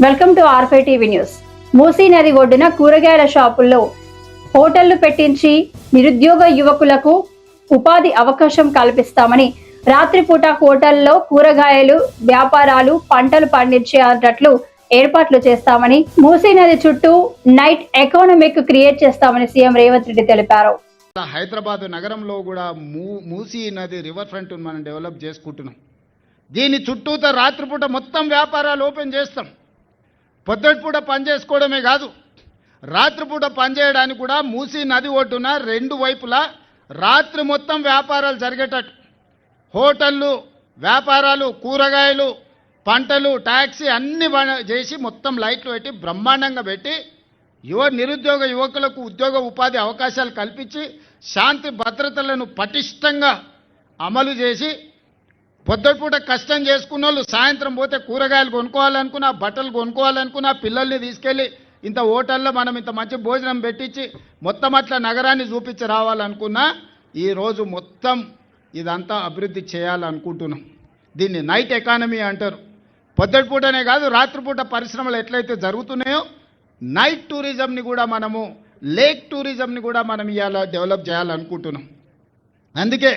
Welcome to R5 TV news. Musi నది ఒడ్డున కూరగాయల షాపుల్లో హోటళ్లు పెట్టించి నిరుద్యోగ యువకులకు ఉపాధి అవకాశం కల్పిస్తామని, రాత్రిపూట హోటల్లో కూరగాయలు వ్యాపారాలు పంటలు పండించేటట్లు ఏర్పాట్లు చేస్తామని, మూసీ నది చుట్టూ నైట్ ఎకానమిక్ క్రియేట్ చేస్తామని సీఎం రేవంత్ రెడ్డి తెలిపారు. హైదరాబాద్ నగరంలో కూడా మూసీ నది రివర్ ఫ్రంట్ మనం డెవలప్ చేసుకుంటున్నాం. దీని చుట్టూతో రాత్రిపూట మొత్తం వ్యాపారాలు ఓపెన్ చేస్తాం. పొద్దుటిపూట పని చేసుకోవడమే కాదు, రాత్రిపూట పనిచేయడానికి కూడా మూసీ నది ఒడ్డున రెండు వైపులా రాత్రి మొత్తం వ్యాపారాలు జరిగేటట్టు హోటళ్ళు, వ్యాపారాలు, కూరగాయలు, పంటలు, ట్యాక్సీ అన్ని చేసి మొత్తం లైట్లు పెట్టి బ్రహ్మాండంగా పెట్టి నిరుద్యోగ యువకులకు ఉద్యోగ ఉపాధి అవకాశాలు కల్పించి శాంతి భద్రతలను పటిష్టంగా అమలు చేసి పొద్దుపూట కష్టం చేసుకున్న వాళ్ళు సాయంత్రం పోతే కూరగాయలు కొనుక్కోవాలనుకున్నా, బట్టలు కొనుక్కోవాలనుకున్నా, పిల్లల్ని తీసుకెళ్ళి ఇంత హోటల్లో మనం ఇంత మంచి భోజనం పెట్టించి మొత్తం అట్లా నగరాన్ని చూపించి రావాలనుకున్నా ఈరోజు మొత్తం ఇదంతా అభివృద్ధి చేయాలనుకుంటున్నాం. దీన్ని నైట్ ఎకానమీ అంటారు. పొద్దుపూటనే కాదు, రాత్రిపూట పరిశ్రమలు ఎట్లయితే జరుగుతున్నాయో నైట్ టూరిజంని కూడా మనము, లేక్ టూరిజంని కూడా మనం ఇవాళ డెవలప్ చేయాలనుకుంటున్నాం. అందుకే